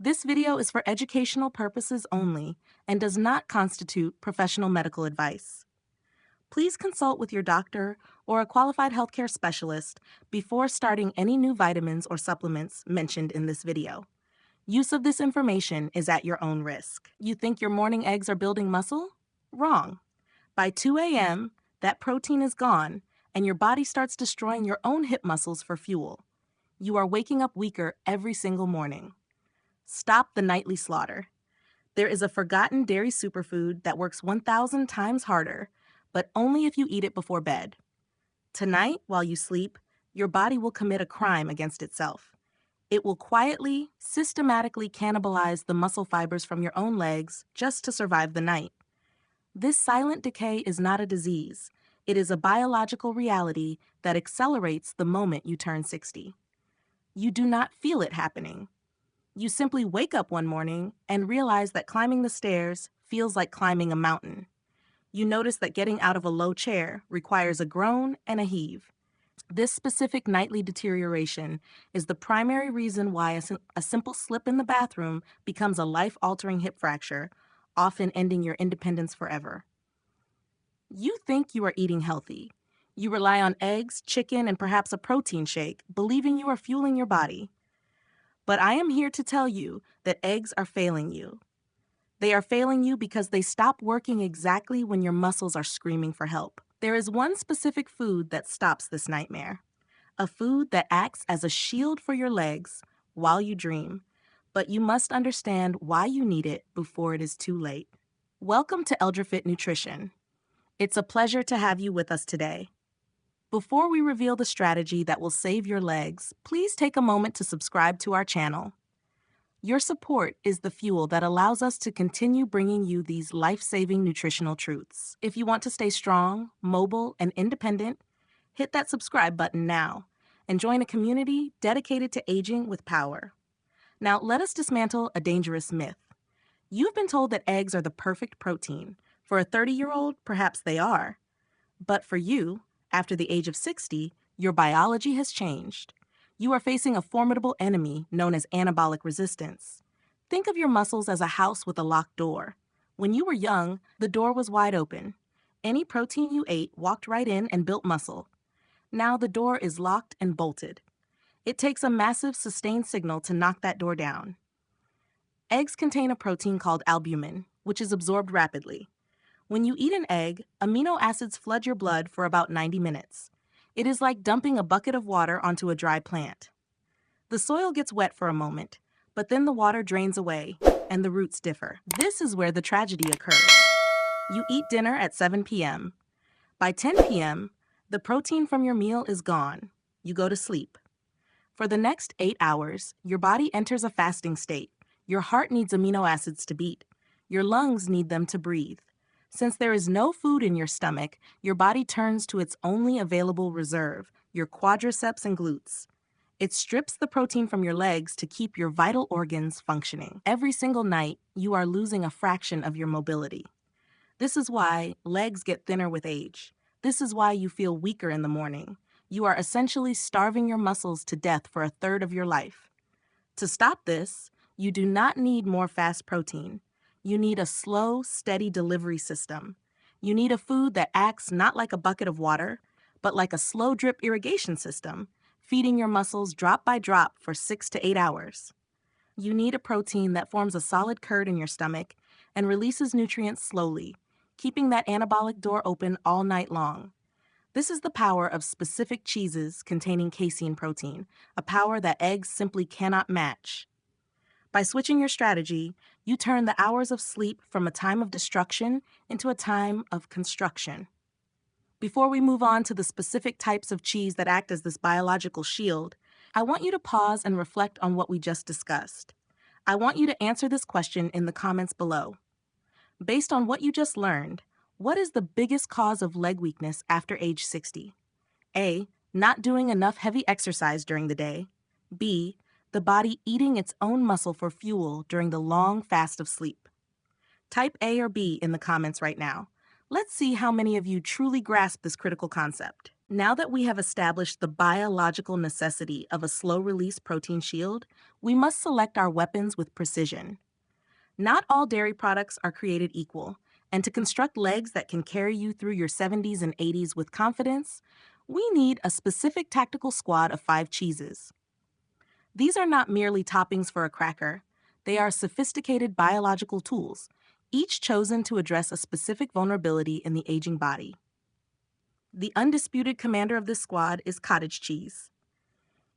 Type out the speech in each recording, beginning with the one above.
This video is for educational purposes only and does not constitute professional medical advice. Please consult with your doctor or a qualified healthcare specialist before starting any new vitamins or supplements mentioned in this video. Use of this information is at your own risk. You think your morning eggs are building muscle? Wrong. By 2 a.m., that protein is gone and your body starts destroying your own hip muscles for fuel. You are waking up weaker every single morning. Stop the nightly slaughter. There is a forgotten dairy superfood that works 1,000 times harder, but only if you eat it before bed. Tonight, while you sleep, your body will commit a crime against itself. It will quietly, systematically cannibalize the muscle fibers from your own legs just to survive the night. This silent decay is not a disease. It is a biological reality that accelerates the moment you turn 60. You do not feel it happening. You simply wake up one morning and realize that climbing the stairs feels like climbing a mountain. You notice that getting out of a low chair requires a groan and a heave. This specific nightly deterioration is the primary reason why a simple slip in the bathroom becomes a life-altering hip fracture, often ending your independence forever. You think you are eating healthy. You rely on eggs, chicken, and perhaps a protein shake, believing you are fueling your body. But I am here to tell you that eggs are failing you. They are failing you because they stop working exactly when your muscles are screaming for help. There is one specific food that stops this nightmare. A food that acts as a shield for your legs while you dream. But you must understand why you need it before it is too late. Welcome to EldraFit Nutrition. It's a pleasure to have you with us today. Before we reveal the strategy that will save your legs, please take a moment to subscribe to our channel. Your support is the fuel that allows us to continue bringing you these life-saving nutritional truths. If you want to stay strong, mobile, and independent, hit that subscribe button now and join a community dedicated to aging with power. Now, let us dismantle a dangerous myth. You've been told that eggs are the perfect protein. For a 30-year-old, perhaps they are. But for you, after the age of 60, your biology has changed. You are facing a formidable enemy known as anabolic resistance. Think of your muscles as a house with a locked door. When you were young, the door was wide open. Any protein you ate walked right in and built muscle. Now the door is locked and bolted. It takes a massive sustained signal to knock that door down. Eggs contain a protein called albumin, which is absorbed rapidly. When you eat an egg, amino acids flood your blood for about 90 minutes. It is like dumping a bucket of water onto a dry plant. The soil gets wet for a moment, but then the water drains away, and the roots differ. This is where the tragedy occurs. You eat dinner at 7 p.m. By 10 p.m., the protein from your meal is gone. You go to sleep. For the next 8 hours, your body enters a fasting state. Your heart needs amino acids to beat. Your lungs need them to breathe. Since there is no food in your stomach, your body turns to its only available reserve, your quadriceps and glutes. It strips the protein from your legs to keep your vital organs functioning. Every single night, you are losing a fraction of your mobility. This is why legs get thinner with age. This is why you feel weaker in the morning. You are essentially starving your muscles to death for a third of your life. To stop this, you do not need more fast protein. You need a slow, steady delivery system. You need a food that acts not like a bucket of water, but like a slow drip irrigation system, feeding your muscles drop by drop for 6 to 8 hours. You need a protein that forms a solid curd in your stomach and releases nutrients slowly, keeping that anabolic door open all night long. This is the power of specific cheeses containing casein protein, a power that eggs simply cannot match. By switching your strategy, you turn the hours of sleep from a time of destruction into a time of construction. Before we move on to the specific types of cheese that act as this biological shield, I want you to pause and reflect on what we just discussed. I want you to answer this question in the comments below. Based on what you just learned, what is the biggest cause of leg weakness after age 60? A. Not doing enough heavy exercise during the day. B. The body eating its own muscle for fuel during the long fast of sleep. Type A or B in the comments right now. Let's see how many of you truly grasp this critical concept. Now that we have established the biological necessity of a slow-release protein shield, we must select our weapons with precision. Not all dairy products are created equal, and to construct legs that can carry you through your 70s and 80s with confidence, we need a specific tactical squad of 5 cheeses. These are not merely toppings for a cracker. They are sophisticated biological tools, each chosen to address a specific vulnerability in the aging body. The undisputed commander of this squad is cottage cheese.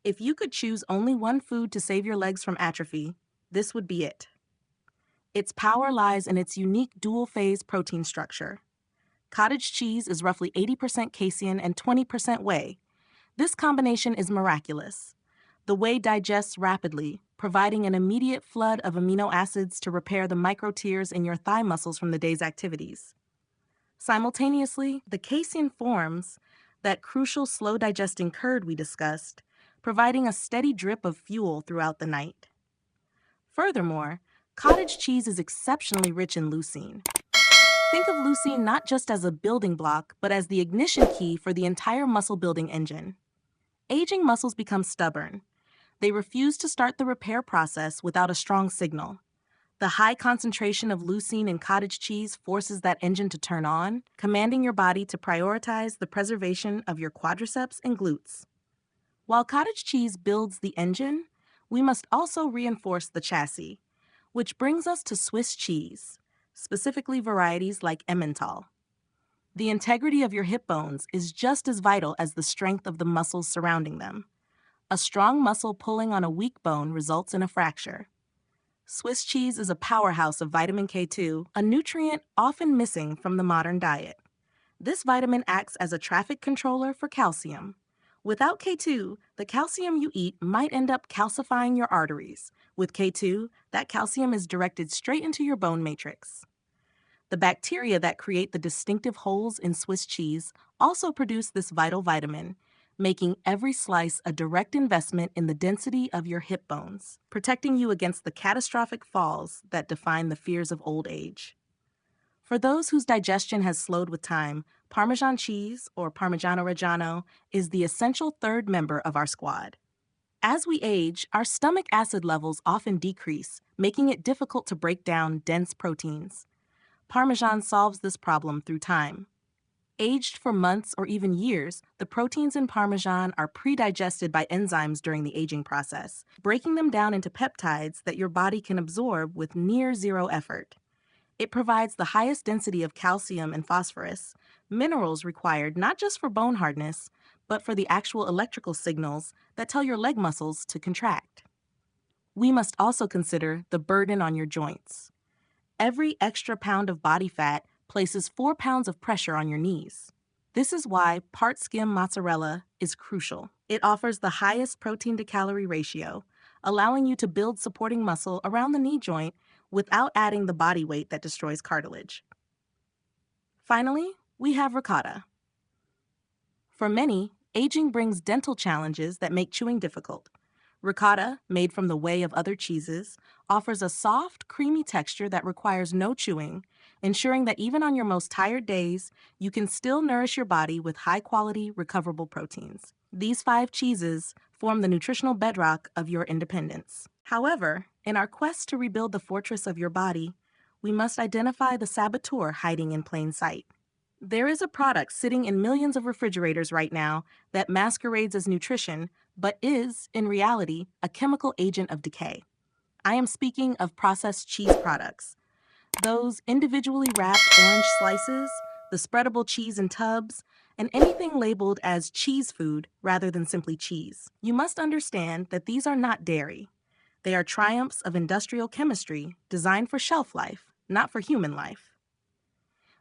If you could choose only one food to save your legs from atrophy, this would be it. Its power lies in its unique dual-phase protein structure. Cottage cheese is roughly 80% casein and 20% whey. This combination is miraculous. The whey digests rapidly, providing an immediate flood of amino acids to repair the micro tears in your thigh muscles from the day's activities. Simultaneously, the casein forms that crucial slow-digesting curd we discussed, providing a steady drip of fuel throughout the night. Furthermore, cottage cheese is exceptionally rich in leucine. Think of leucine not just as a building block, but as the ignition key for the entire muscle-building engine. Aging muscles become stubborn. They refuse to start the repair process without a strong signal. The high concentration of leucine in cottage cheese forces that engine to turn on, commanding your body to prioritize the preservation of your quadriceps and glutes. While cottage cheese builds the engine, we must also reinforce the chassis, which brings us to Swiss cheese, specifically varieties like Emmental. The integrity of your hip bones is just as vital as the strength of the muscles surrounding them. A strong muscle pulling on a weak bone results in a fracture. Swiss cheese is a powerhouse of vitamin K2, a nutrient often missing from the modern diet. This vitamin acts as a traffic controller for calcium. Without K2, the calcium you eat might end up calcifying your arteries. With K2, that calcium is directed straight into your bone matrix. The bacteria that create the distinctive holes in Swiss cheese also produce this vital vitamin, making every slice a direct investment in the density of your hip bones, protecting you against the catastrophic falls that define the fears of old age. For those whose digestion has slowed with time, Parmesan cheese, or Parmigiano Reggiano, is the essential third member of our squad. As we age, our stomach acid levels often decrease, making it difficult to break down dense proteins. Parmesan solves this problem through time. Aged for months or even years, the proteins in Parmesan are pre-digested by enzymes during the aging process, breaking them down into peptides that your body can absorb with near zero effort. It provides the highest density of calcium and phosphorus, minerals required not just for bone hardness, but for the actual electrical signals that tell your leg muscles to contract. We must also consider the burden on your joints. Every extra pound of body fat places 4 pounds of pressure on your knees. This is why part-skim mozzarella is crucial. It offers the highest protein-to-calorie ratio, allowing you to build supporting muscle around the knee joint without adding the body weight that destroys cartilage. Finally, we have ricotta. For many, aging brings dental challenges that make chewing difficult. Ricotta, made from the whey of other cheeses, offers a soft, creamy texture that requires no chewing, ensuring that even on your most tired days, you can still nourish your body with high-quality, recoverable proteins. These 5 cheeses form the nutritional bedrock of your independence. However, in our quest to rebuild the fortress of your body, we must identify the saboteur hiding in plain sight. There is a product sitting in millions of refrigerators right now that masquerades as nutrition, but is, in reality, a chemical agent of decay. I am speaking of processed cheese products. Those individually wrapped orange slices, the spreadable cheese in tubs, and anything labeled as cheese food rather than simply cheese. You must understand that these are not dairy. They are triumphs of industrial chemistry designed for shelf life, not for human life.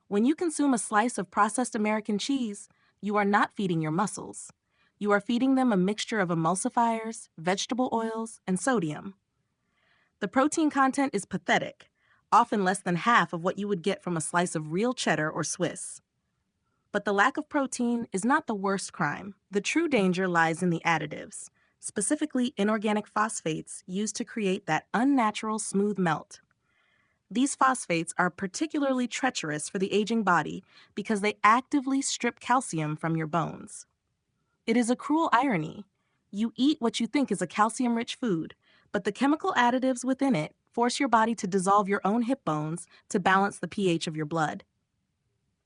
When you consume a slice of processed American cheese, you are not feeding your muscles. You are feeding them a mixture of emulsifiers, vegetable oils, and sodium. The protein content is pathetic, often less than half of what you would get from a slice of real cheddar or Swiss. But the lack of protein is not the worst crime. The true danger lies in the additives, specifically inorganic phosphates used to create that unnatural smooth melt. These phosphates are particularly treacherous for the aging body because they actively strip calcium from your bones. It is a cruel irony. You eat what you think is a calcium-rich food, but the chemical additives within it force your body to dissolve your own hip bones to balance the pH of your blood.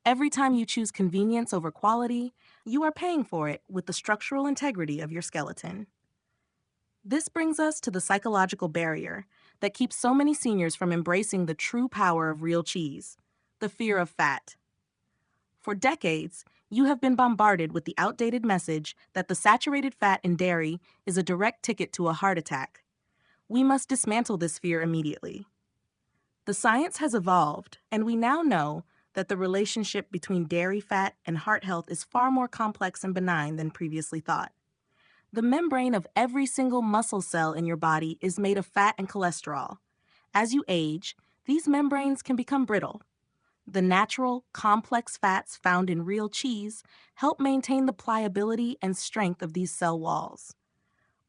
Every time you choose convenience over quality, you are paying for it with the structural integrity of your skeleton. This brings us to the psychological barrier that keeps so many seniors from embracing the true power of real cheese: the fear of fat. For decades, you have been bombarded with the outdated message that the saturated fat in dairy is a direct ticket to a heart attack. We must dismantle this fear immediately. The science has evolved, and we now know that the relationship between dairy fat and heart health is far more complex and benign than previously thought. The membrane of every single muscle cell in your body is made of fat and cholesterol. As you age, these membranes can become brittle. The natural, complex fats found in real cheese help maintain the pliability and strength of these cell walls.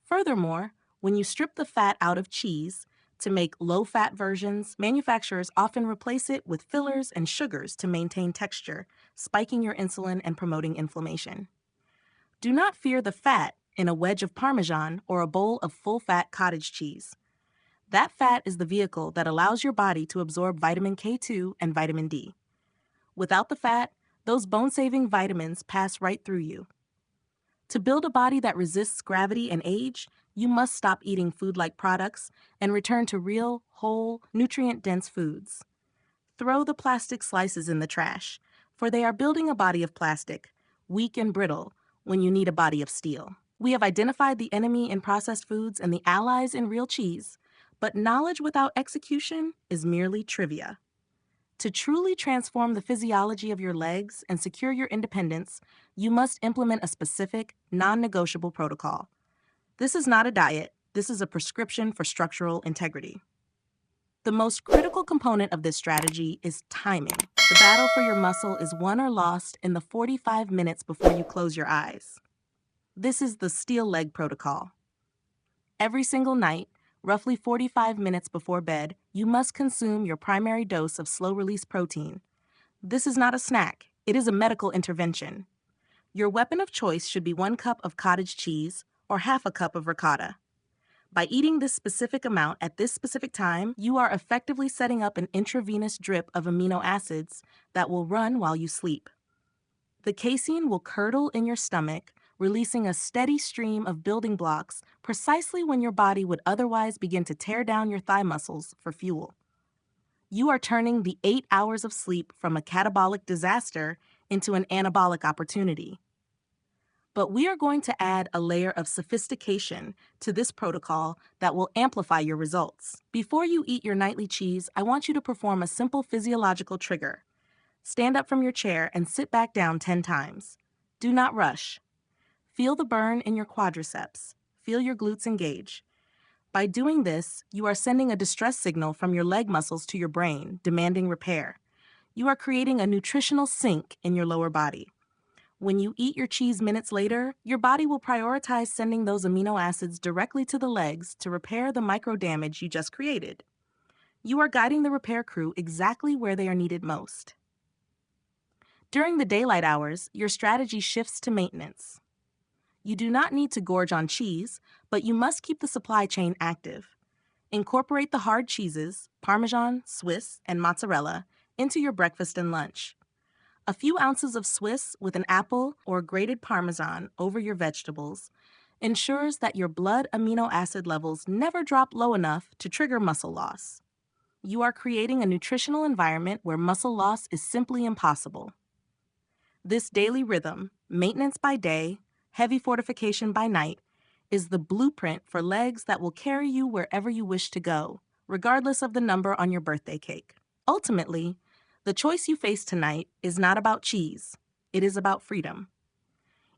Furthermore, when you strip the fat out of cheese to make low-fat versions, manufacturers often replace it with fillers and sugars to maintain texture, spiking your insulin and promoting inflammation. Do not fear the fat in a wedge of Parmesan or a bowl of full-fat cottage cheese. That fat is the vehicle that allows your body to absorb vitamin K2 and vitamin D. Without the fat, those bone-saving vitamins pass right through you. To build a body that resists gravity and age, you must stop eating food-like products and return to real, whole, nutrient-dense foods. Throw the plastic slices in the trash, for they are building a body of plastic, weak and brittle, when you need a body of steel. We have identified the enemy in processed foods and the allies in real cheese, but knowledge without execution is merely trivia. To truly transform the physiology of your legs and secure your independence, you must implement a specific, non-negotiable protocol. This is not a diet. This is a prescription for structural integrity. The most critical component of this strategy is timing. The battle for your muscle is won or lost in the 45 minutes before you close your eyes. This is the steel leg protocol. Every single night, roughly 45 minutes before bed, you must consume your primary dose of slow-release protein. This is not a snack. It is a medical intervention. Your weapon of choice should be 1 cup of cottage cheese or half a cup of ricotta. By eating this specific amount at this specific time, you are effectively setting up an intravenous drip of amino acids that will run while you sleep. The casein will curdle in your stomach, releasing a steady stream of building blocks precisely when your body would otherwise begin to tear down your thigh muscles for fuel. You are turning the 8 hours of sleep from a catabolic disaster into an anabolic opportunity. But we are going to add a layer of sophistication to this protocol that will amplify your results. Before you eat your nightly cheese, I want you to perform a simple physiological trigger. Stand up from your chair and sit back down 10 times. Do not rush. Feel the burn in your quadriceps. Feel your glutes engage. By doing this, you are sending a distress signal from your leg muscles to your brain, demanding repair. You are creating a nutritional sink in your lower body. When you eat your cheese minutes later, your body will prioritize sending those amino acids directly to the legs to repair the micro damage you just created. You are guiding the repair crew exactly where they are needed most. During the daylight hours, your strategy shifts to maintenance. You do not need to gorge on cheese, but you must keep the supply chain active. Incorporate the hard cheeses, Parmesan, Swiss, and mozzarella, into your breakfast and lunch. A few ounces of Swiss with an apple or grated Parmesan over your vegetables ensures that your blood amino acid levels never drop low enough to trigger muscle loss. You are creating a nutritional environment where muscle loss is simply impossible. This daily rhythm, maintenance by day, heavy fortification by night, is the blueprint for legs that will carry you wherever you wish to go, regardless of the number on your birthday cake. Ultimately, the choice you face tonight is not about cheese. It is about freedom.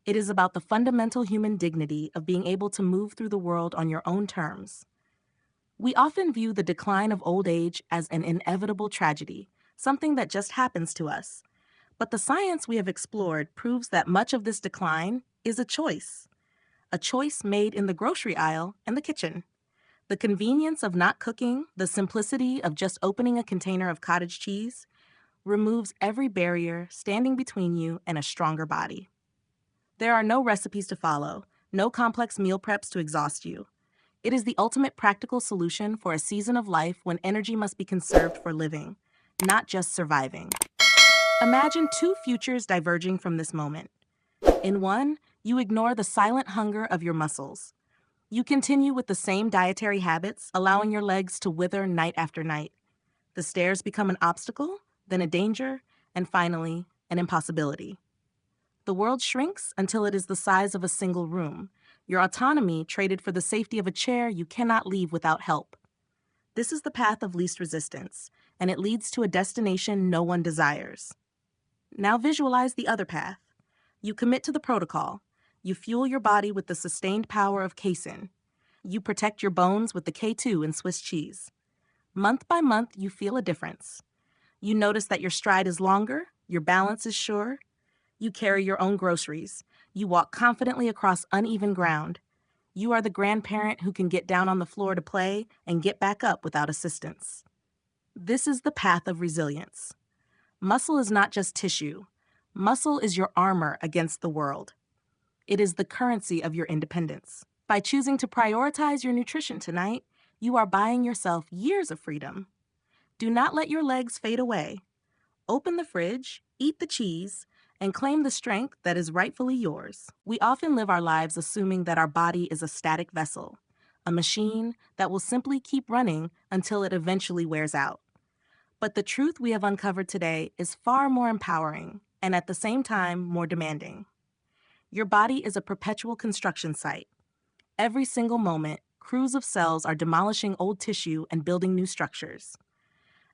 It is about the fundamental human dignity of being able to move through the world on your own terms. We often view the decline of old age as an inevitable tragedy, something that just happens to us. But the science we have explored proves that much of this decline is a choice made in the grocery aisle and the kitchen. The convenience of not cooking, the simplicity of just opening a container of cottage cheese, removes every barrier standing between you and a stronger body. There are no recipes to follow, no complex meal preps to exhaust you. It is the ultimate practical solution for a season of life when energy must be conserved for living, not just surviving. Imagine two futures diverging from this moment. In one, you ignore the silent hunger of your muscles. You continue with the same dietary habits, allowing your legs to wither night after night. The stairs become an obstacle, then a danger, and finally, an impossibility. The world shrinks until it is the size of a single room, your autonomy traded for the safety of a chair you cannot leave without help. This is the path of least resistance, and it leads to a destination no one desires. Now visualize the other path. You commit to the protocol. You fuel your body with the sustained power of casein. You protect your bones with the K2 in Swiss cheese. Month by month, you feel a difference. You notice that your stride is longer, your balance is sure. You carry your own groceries. You walk confidently across uneven ground. You are the grandparent who can get down on the floor to play and get back up without assistance. This is the path of resilience. Muscle is not just tissue. Muscle is your armor against the world. It is the currency of your independence. By choosing to prioritize your nutrition tonight, you are buying yourself years of freedom. Do not let your legs fade away. Open the fridge, eat the cheese, and claim the strength that is rightfully yours. We often live our lives assuming that our body is a static vessel, a machine that will simply keep running until it eventually wears out. But the truth we have uncovered today is far more empowering and at the same time more demanding. Your body is a perpetual construction site. Every single moment, crews of cells are demolishing old tissue and building new structures.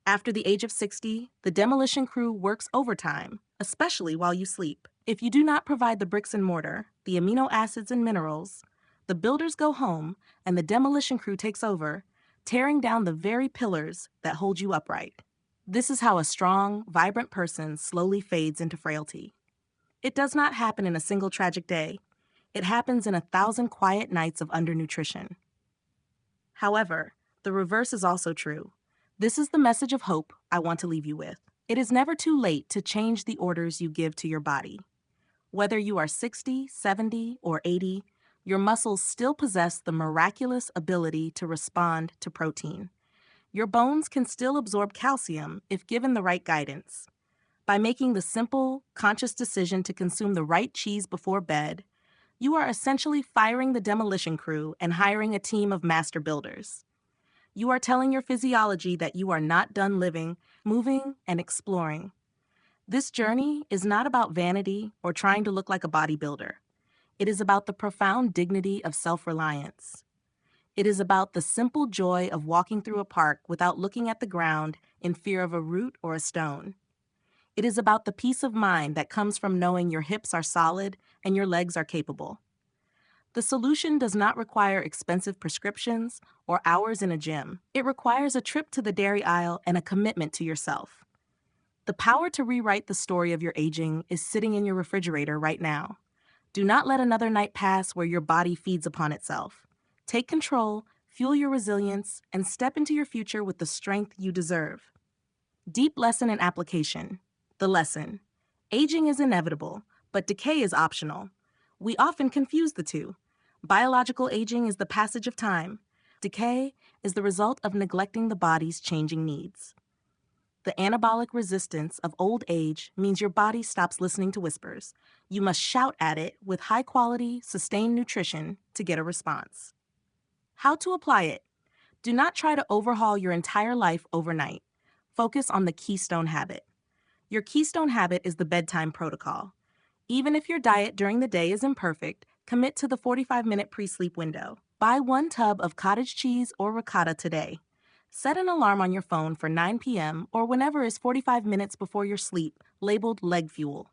After the age of 60, the demolition crew works overtime, especially while you sleep. If you do not provide the bricks and mortar, the amino acids and minerals, the builders go home and the demolition crew takes over, tearing down the very pillars that hold you upright. This is how a strong, vibrant person slowly fades into frailty. It does not happen in a single tragic day. It happens in 1,000 quiet nights of undernutrition. However, the reverse is also true. This is the message of hope I want to leave you with. It is never too late to change the orders you give to your body. Whether you are 60, 70, or 80, your muscles still possess the miraculous ability to respond to protein. Your bones can still absorb calcium if given the right guidance. By making the simple, conscious decision to consume the right cheese before bed, you are essentially firing the demolition crew and hiring a team of master builders. You are telling your physiology that you are not done living, moving, and exploring. This journey is not about vanity or trying to look like a bodybuilder. It is about the profound dignity of self-reliance. It is about the simple joy of walking through a park without looking at the ground in fear of a root or a stone. It is about the peace of mind that comes from knowing your hips are solid and your legs are capable. The solution does not require expensive prescriptions or hours in a gym. It requires a trip to the dairy aisle and a commitment to yourself. The power to rewrite the story of your aging is sitting in your refrigerator right now. Do not let another night pass where your body feeds upon itself. Take control, fuel your resilience, and step into your future with the strength you deserve. Deep lesson and application. The lesson. Aging is inevitable, but decay is optional. We often confuse the two. Biological aging is the passage of time. Decay is the result of neglecting the body's changing needs. The anabolic resistance of old age means your body stops listening to whispers. You must shout at it with high-quality, sustained nutrition to get a response. How to apply it? Do not try to overhaul your entire life overnight. Focus on the keystone habit. Your keystone habit is the bedtime protocol. Even if your diet during the day is imperfect, commit to the 45-minute pre-sleep window. Buy 1 tub of cottage cheese or ricotta today. Set an alarm on your phone for 9 p.m. or whenever is 45 minutes before your sleep, labeled leg fuel.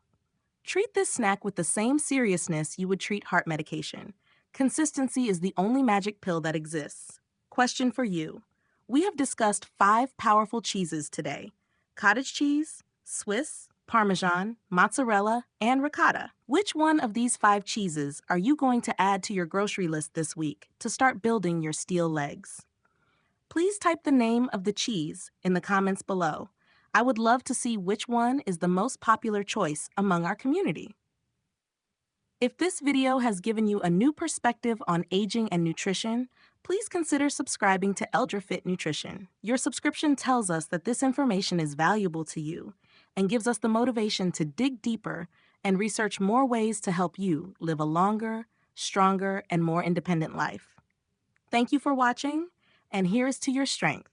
Treat this snack with the same seriousness you would treat heart medication. Consistency is the only magic pill that exists. Question for you. We have discussed 5 powerful cheeses today: cottage cheese, Swiss, Parmesan, mozzarella, and ricotta. Which one of these 5 cheeses are you going to add to your grocery list this week to start building your steel legs? Please type the name of the cheese in the comments below. I would love to see which one is the most popular choice among our community. If this video has given you a new perspective on aging and nutrition, please consider subscribing to ElderFit Nutrition. Your subscription tells us that this information is valuable to you and gives us the motivation to dig deeper and research more ways to help you live a longer, stronger, and more independent life. Thank you for watching, and here's to your strength.